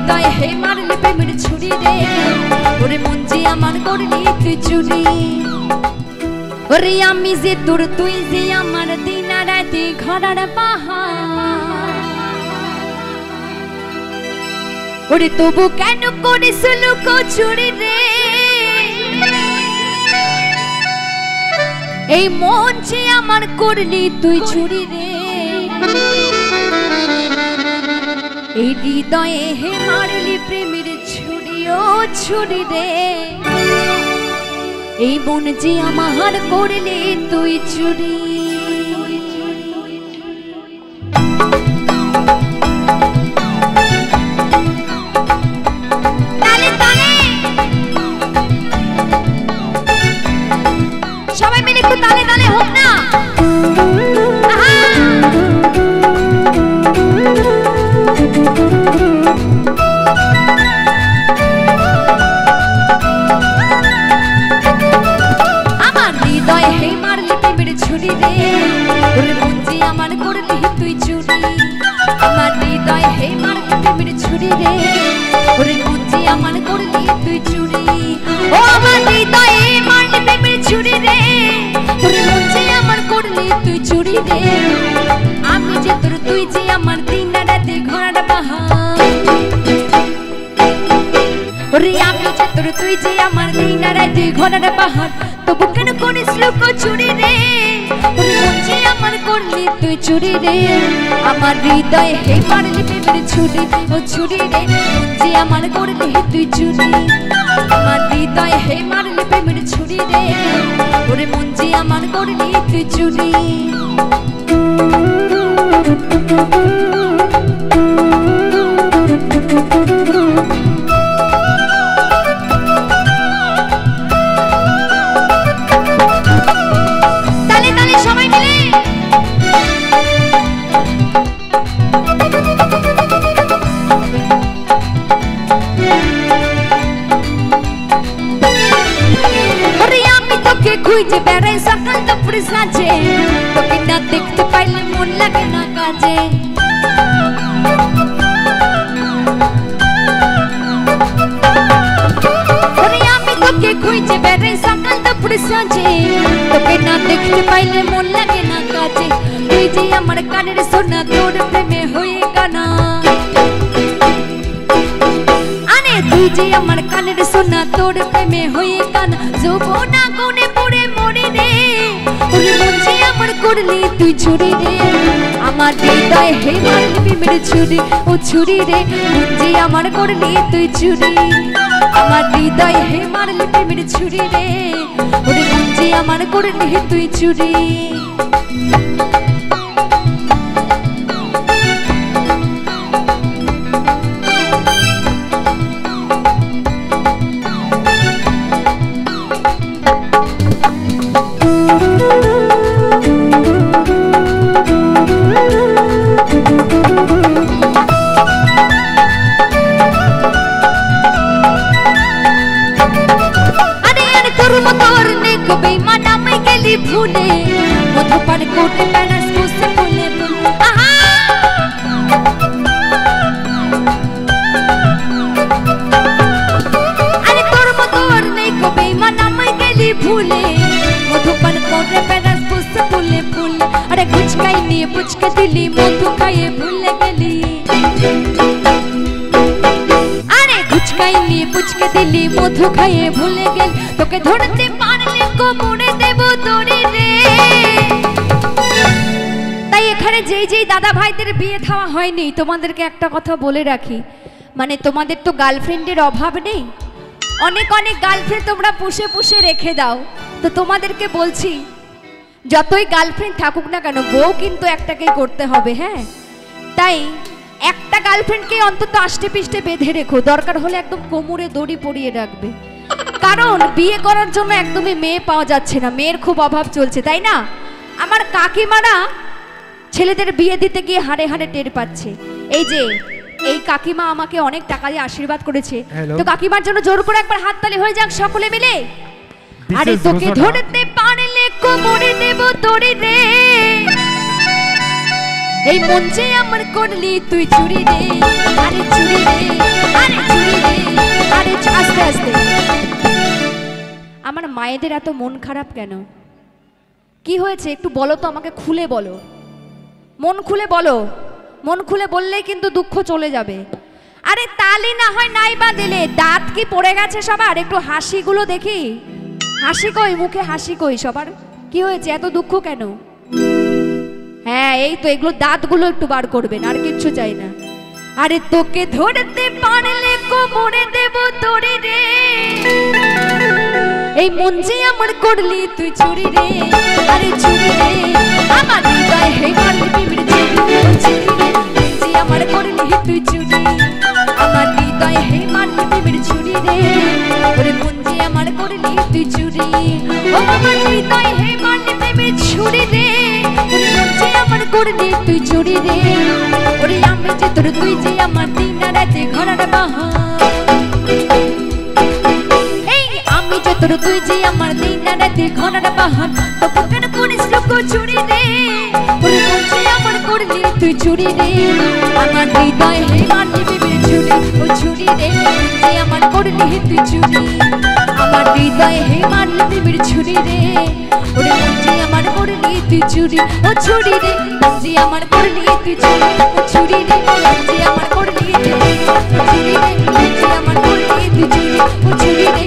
হৃদয়ে হে মারলি প্রেমের ছুরি রে ওরে মন যে আমার করলি তুই চুরি ওরে আমি যে তোর তুই যে আমার দিন রাতে ঘরার পাহাড় ওরে তবু কেন করিস লুকোচুরি রে এই মন যে আমার করলি তুই চুরি রে এই হৃদয়ে হে মারলি প্রেমের ছুরি ও ছুরি রে এই মন যে আমার করলি তুই চুরি তালে তালে সবাই মিলে একটু তালে তালে হোক না আমার হৃদয়ে হে মারলি প্রেমের ছুরি রে ওরে মন যে আমার করলি তুই চুরি আমার হৃদয়ে হে মারলি প্রেমের ছুরি রে ওরে মন যে আমার করলি তুই চুরি ও আমার হৃদয়ে মারলি প্রেমের ছুরি রে ওরে মন যে আমার করলি তুই চুরি রে আমি যে তোর তুই যে আমার দিন রাতে ঘোড়ার পাহাড় ওরে আমি যে তোর তুই যে আমার দিন রাতে ঘোড়ার পাহাড় তবু কেন করিস লুকোচুরি রে ওরে মন যে আমার করলি তুই চুরি রে আমার হৃদয়ে হে মারলি প্রেমের ছুরি ও ছুরি রে মন যে আমার করলি তুই চুরি আমার হৃদয়ে হে মারলি প্রেমের ছুরি রে ওরে মন যে আমার করলি তুই চুরি তালে তালে সবাই মিলে ওরে আমি তোকে খুঁজে বেড়াই সকাল দুপুর সাজে তোকে না দেখতে পাইলে মন লাগে না কাজে ওরে আমি তোকে খুঁজে বেড়াই সকাল দুপুর সাজে তোকে না দেখতে পাইলে মন লাগে না কাজে তুই যে আমার কানের সোনা তোর প্রেমে হয়ে গানা আরে তুই যে আমার কানের সোনা তোর প্রেমে হয়ে গানা যৌবনা কোণে পড়ে মরি রে ওরে মন যে আমার করলি তুই চুরি রে আমার হৃদয়ে হে মারলি প্রেমের ছুরি ও ছুরি রে মন যে আমার করলি তুই চুরি আমার হৃদয়ে হে মারলি প্রেমের ছুরি রে ওরে মন যে আমার করলি তুই চুরি ভুলে মধুপান কোটে প্যানাস বসে বলে আরে তোর মতো আর নেই কবে মানামাই গেলি ভুলে মধুপান কোটে প্যানাস বসে বলে ভুলে আরে গুচকাই নিয়ে পুচকে দিলি মধু খাইয়ে ভুলে গেলি আরে গুচকাই নিয়ে পুচকে দিলি মধু খাইয়ে ভুলে গেলি তোকে ধরতে পারলে কোমরে দেব তোরে রে তাই এখানে যেই যেই দাদা ভাইদের বিয়ে থাওয়া হয়নি তোমাদেরকে একটা কথা বলে রাখি মানে তোমাদের তো গার্লফ্রেন্ডের অভাব নেই অনেক অনেক গার্লফ্রেন্ড তোমরা পুষে পুষে রেখে দাও তো তোমাদেরকে বলছি যতই গার্লফ্রেন্ড থাকুক না কেন বউ কিন্তু একটাকেই করতে হবে হ্যাঁ তাই একটা গার্লফ্রেন্ডকে অন্তত আষ্টে পিষ্টে বেঁধে রেখো দরকার হলে একদম কোমরে দড়ি পরিয়ে রাখবে কারণ বিয়ে করার জন্য একদমই মেয়ে পাওয়া যাচ্ছে না মেয়ের খুব অভাব চলছে তাই না আমার কাকিমারা ছেলেদের বিয়ে দিতে গিয়ে হাড়ে হাড়ে টের পাচ্ছে এই যে এই কাকিমা আমাকে অনেক টাকা দিয়ে আশীর্বাদ করেছে তো কাকিমার জন্য জোর করে একবার হাততালি হয়ে যাক সকলে মিলে আরে তোকে ধরতে পারলে কোমরে দেব তোরে রে এই মন যে আমার করলি তুই চুরি রে আরে চুরি রে মায়েদের এত মন খারাপ কেন? কি হয়েছে একটু বলো তো, আমাকে খুলে বলো, মন খুলে বলো। মন খুলে বললেই কিন্তু দুঃখ চলে যাবে। আরে তালি না হয় নাই বা দিলে, দাঁত কি পড়ে গেছে সবার? একটু হাসিগুলো দেখি, হাসি কই, মুখে হাসি কই সবার? কি হয়েছে, এত দুঃখ কেন? হ্যাঁ এই তো, এগুলো দাঁতগুলো একটু বার করবেন, আর কিচ্ছু চাই না। আরে তোকে ধরতে পারলে কোমরে দেব তোরে রে, এই মন যে আমার করলি তুই চুরি রে। আরে চুরি রে, আমার হৃদয় হে মারলি পিমির চুরি রে, যে আমার করলি তুই চুরি। আমার হৃদয় হে মারলি পিমির চুরি রে, ওরে মন যে আমার করলি তুই চুরি। ও আমার হৃদয় হে মারলি পিমির চুরি রে, ওরে মন যে আমার করলি তুই চুরি রে। ওরে আমি যে তোর, তুই যে আমার, দিন রাতে ঘোড়ার বাহন। তোর তুই যে আমার, দিন রাতে ঘোড়ার বাহন। তবু কেন করিস লোক চুরি রে, ওরে মন যে আমার করলি তুই চুরি রে। আমার হৃদয় হে মারলি পিমির চুরি, ও চুরি রে, যে আমার করলি তুই চুরি। আমার হৃদয় হে মারলি পিমির চুরি রে, ওরে মন যে আমার করলি তুই চুরি। ও চুরি রে, যে আমার করলি তুই চুরি। ও চুরি রে, যে আমার করলি তুই চুরি। ও চুরি রে, যে আমার করলি তুই চুরি। ও চুরি রে,